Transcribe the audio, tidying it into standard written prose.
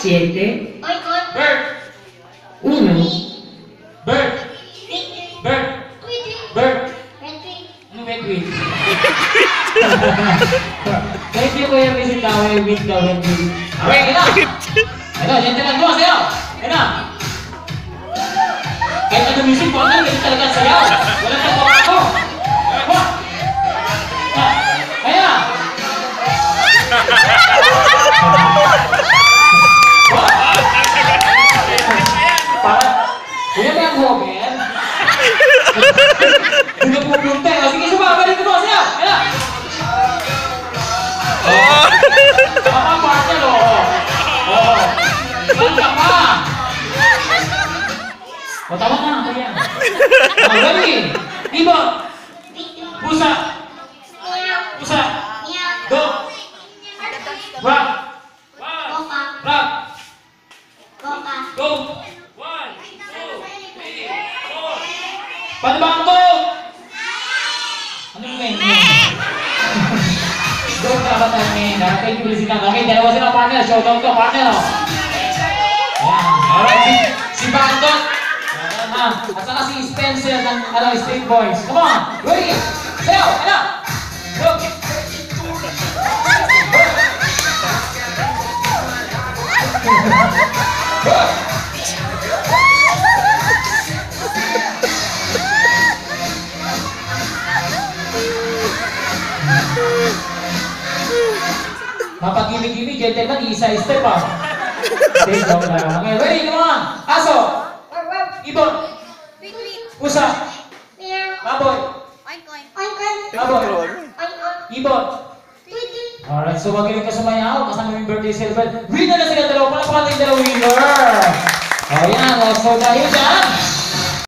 7. Bird. 1. Bird. Bird. Bird. Ano wait? Thank you, Kuya Visit Kawe, with the wedding. Okay, ito. Ito, gentleman ko, sayaw. Ito. Kahit ano music po, ano, ganito talaga sayaw. Wala kang papa ko. Kaya. Para, kuya ba yung homer? Hindi po punta. Sige, sumabalik ko, sayaw. Kaya. Tama, partner, oh. Tama pa. O, tama na, kuya. Ready? Ibon. Pusa. Pusa. Dog. Rock. Rock. Go. 1, 2, 3, 4. Paano ba ang dog? Ano yung main? Dog na ba tayo main? Thank you, Lisita. Okay, dalawa sila partner. Showdown to, partner. Ayan. Alright, si Bandot. At saka si Spencer ng Street Boys. Come on! Ready? Sayaw! Ano? Go! Go! Kapag-gimik-gimik, gentleman, isa-step pa. Okay, ready? Come on! Aso! Ibon! Pusa! Baboy! Baboy! Ibon! Alright, so magaling ka sumayaw. Kasama yung birthday celebrate. Winner na sila dalawa. Palapakan yung dalawang winner! O yan, so dahil dyan,